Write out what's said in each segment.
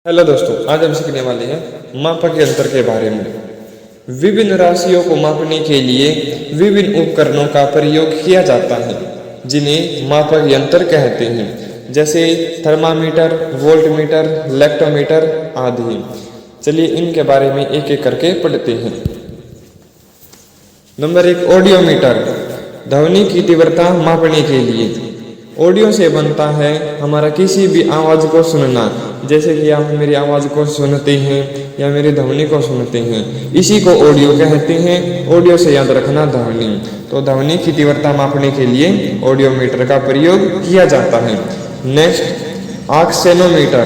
Hello दोस्तों, आज हम सीखने वाले हैं मापक यंत्र के बारे में। विभिन्न राशियों को मापने के लिए विभिन्न उपकरणों का प्रयोग किया जाता है, जिन्हें मापक यंत्र कहते हैं, जैसे थर्मामीटर, वोल्टमीटर, लेक्टोमीटर आदि। चलिए इनके बारे में एक एक करके पढ़ते हैं। Number 1, audiometer. ध्वनि की तीव्रता मापने के लिए। ऑडियो से बनता है हमारा किसी भी आवाज़ को सुनना, जैसे कि आप मेरी आवाज़ को सुनते हैं या मेरी ध्वनि को सुनते हैं, इसी को ऑडियो कहते हैं। ऑडियो से याद रखना ध्वनि। तो ध्वनि की तीव्रता मापने के लिए ऑडियोमीटर का प्रयोग किया जाता है। नेक्स्ट, ऑक्सेनोमीटर।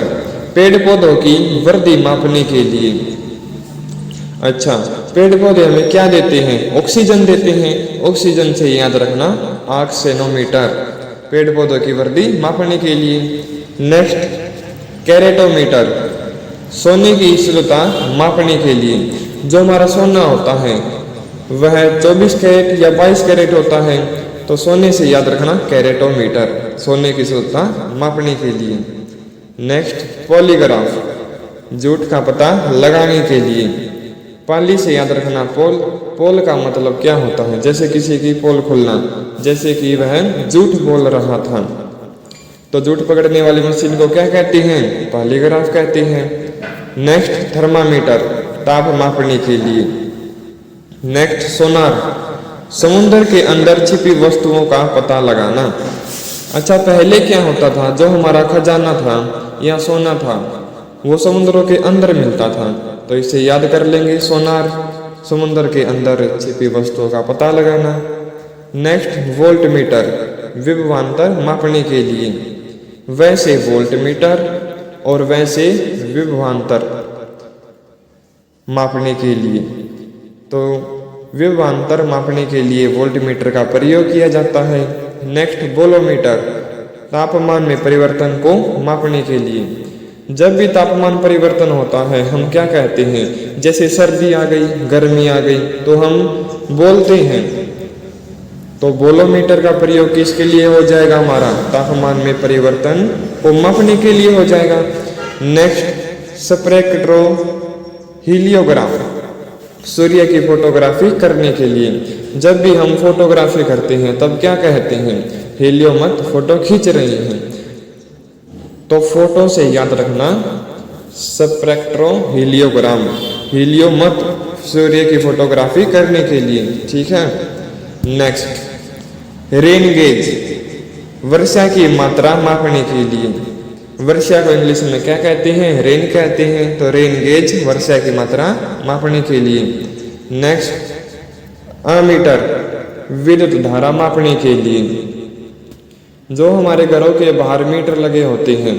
पेड़ पौधों की वृद्धि मापने के लिए। अच्छा, पेड़ पौधे हमें क्या देते हैं? ऑक्सीजन देते हैं। ऑक्सीजन से याद रखना ऑक्सेनोमीटर, पेड़ पौधों की वृद्धि मापने के लिए। Next, keratometer. सोने की शुद्धता मापने के लिए। जो हमारा सोना होता है वह 24 कैरेट या 22 कैरेट होता है, तो सोने से याद रखना कैरेटोमीटर, सोने की शुद्धता मापने के लिए। Next, polygraph. झूठ का पता लगाने के लिए। पाली से याद रखना पोल। पोल का मतलब क्या होता है? जैसे किसी की पोल खुलना, जैसे कि वह झूठ बोल रहा था, तो झूठ पकड़ने वाली मशीन को क्या कहते हैं? पॉलीग्राफ कहते हैं। Next, thermometer. ताप मापने के लिए। नेक्स्ट, सोनार। समुद्र के अंदर छिपी वस्तुओं का पता लगाना। अच्छा, पहले क्या होता था? जो हमारा खजाना था या सोना था वो समुद्रों के अंदर मिलता था, तो इसे याद कर लेंगे सोनार, समुद्र के अंदर छिपी वस्तुओं का पता लगाना। Next, voltmeter. विभवांतर मापने के लिए। वैसे वोल्टमीटर और वैसे विभवांतर मापने के लिए। तो विभवांतर मापने के लिए वोल्टमीटर का प्रयोग किया जाता है। Next, bolometer. तापमान में परिवर्तन को मापने के लिए। जब भी तापमान परिवर्तन होता है हम क्या कहते हैं? जैसे सर्दी आ गई, गर्मी आ गई, तो हम बोलते हैं, तो बोलोमीटर का प्रयोग किसके लिए हो जाएगा? हमारा तापमान में परिवर्तन को मापने के लिए हो जाएगा। Next, spectro हीलियोग्राफ। सूर्य की फोटोग्राफी करने के लिए। जब भी हम फोटोग्राफी करते हैं तब क्या कहते हैं? हीलियो मत फोटो खींच रहे हैं, तो फोटो से याद रखना स्पेक्ट्रो हीलियोग्राम। हीलियो मत सूर्य की फोटोग्राफी करने के लिए, ठीक है। Next, rain gauge. वर्षा की मात्रा मापने के लिए। वर्षा को इंग्लिश में क्या कहते हैं? रेन कहते हैं, तो रेन गेज वर्षा की मात्रा मापने के लिए। Next, ammeter. विद्युत धारा मापने के लिए। जो हमारे घरों के बाहर मीटर लगे होते हैं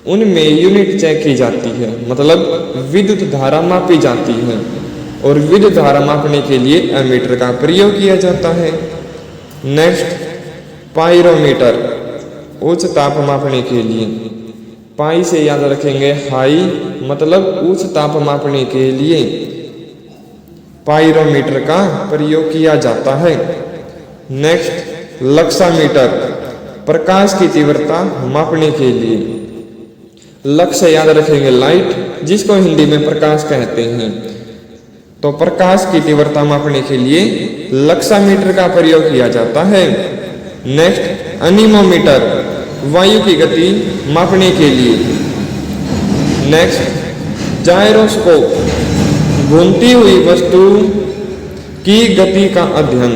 उनमें यूनिट चेक की जाती है, मतलब विद्युत धारा मापी जाती है, और विद्युत धारा मापने के लिए एमीटर का प्रयोग किया जाता है। Next, pyrometer. उच्च ताप मापने के लिए। पाई से याद रखेंगे हाई, मतलब उच्च ताप मापने के लिए पाइरोमीटर का प्रयोग किया जाता है। नेक्स्ट, लक्सामीटर। प्रकाश की तीव्रता मापने के लिए। लक्ष्य याद रखेंगे लाइट, जिसको हिंदी में प्रकाश कहते हैं, तो प्रकाश की तीव्रता मापने के लिए लक्सामीटर का प्रयोग किया जाता है। Next, anemometer. वायु की गति मापने के लिए। Next, gyroscope. घूमती हुई वस्तु की गति का अध्ययन।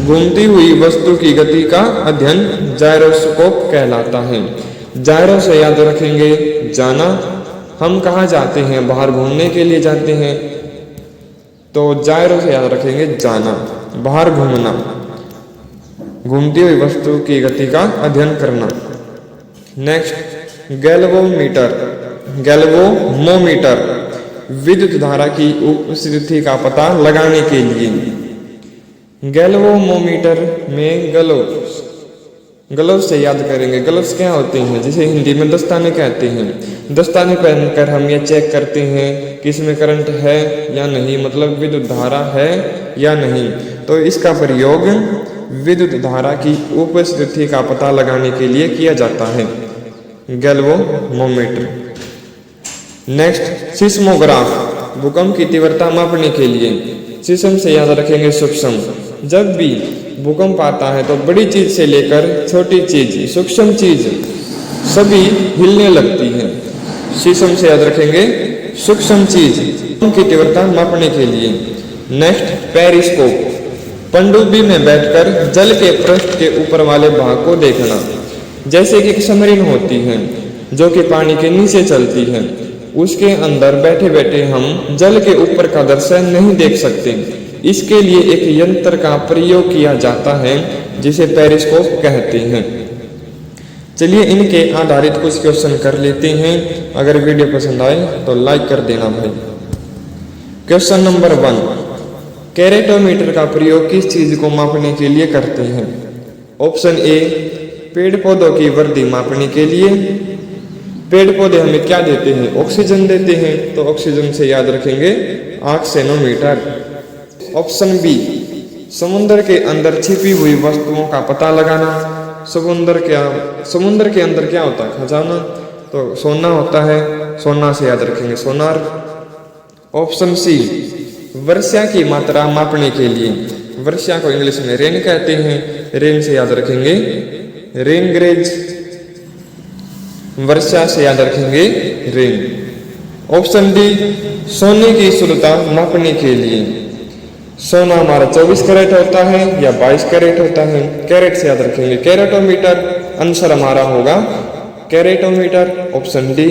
घूमती हुई वस्तु की गति का अध्ययन जायरोस्कोप कहलाता है। जायरो से याद रखेंगे जाना। हम कहाँ जाते हैं? बाहर घूमने के लिए जाते हैं, तो जायरो से याद रखेंगे जाना, बाहर घूमना, घूमती हुई वस्तु की गति का अध्ययन करना। Next, galvanometer. गैल्वोमोमीटर। विद्युत धारा की उपस्थिति का पता लगाने के लिए। गैल्वोमोमीटर में ग्लव्स से याद करेंगे। ग्लव्स क्या होते हैं? जिसे हिंदी में दस्ताने कहते हैं। दस्ताने पहनकर हम ये चेक करते हैं कि इसमें करंट है या नहीं, मतलब विद्युत धारा है या नहीं, तो इसका प्रयोग विद्युत धारा की उपस्थिति का पता लगाने के लिए किया जाता है, गैल्वोमोमीटर। नेक्स्ट सिस्मोग्राफ, भूकंप की तीव्रता मापने के लिए। सिस्म से याद रखेंगे सूक्ष्म। जब भी भूकंप आता है तो बड़ी चीज से लेकर छोटी चीज, सूक्ष्म चीज सभी हिलने लगती है। सिस्म से याद रखेंगे सूक्ष्म चीज, भूकंप की तीव्रता मापने के लिए। नेक्स्ट पेरिस्कोप, पनडुब्बी में बैठकर जल के पृष्ठ के ऊपर वाले भाग को देखना। जैसे कि एक सबमरीन होती है जो कि पानी के नीचे चलती है, उसके अंदर बैठे बैठे हम जल के ऊपर का दृश्य नहीं देख सकते। इसके लिए एक यंत्र का प्रयोग किया जाता है जिसे पेरिस्कोप कहते हैं। चलिए इनके आधारित कुछ क्वेश्चन कर लेते हैं। अगर वीडियो पसंद आए तो लाइक कर देना भाई। क्वेश्चन नंबर 1, कैरेटोमीटर का प्रयोग किस चीज को मापने के लिए करते हैं? ऑप्शन ए, पेड़ पौधों की वृद्धि मापने के लिए। पेड़ पौधे हमें क्या देते हैं? ऑक्सीजन देते हैं, तो ऑक्सीजन से याद रखेंगे ऑक्सीनोमीटर। ऑप्शन बी, समुद्र के अंदर छिपी हुई वस्तुओं का पता लगाना। समुद्र के अंदर क्या होता है? खजाना, तो सोना होता है, सोना से याद रखेंगे सोनार। ऑप्शन सी, वर्षा की मात्रा मापने के लिए। वर्षा को इंग्लिश में रेन कहते हैं, रेन से याद रखेंगे रेन गेज। वर्षा से याद रखेंगे रेन। ऑप्शन डी, सोने की शुद्धता मापने के लिए। सोना हमारा 24 कैरेट होता है या 22 कैरेट होता है? कैरेट से याद रखेंगे कैरेटोमीटर। आंसर हमारा होगा कैरेटोमीटर, ऑप्शन डी।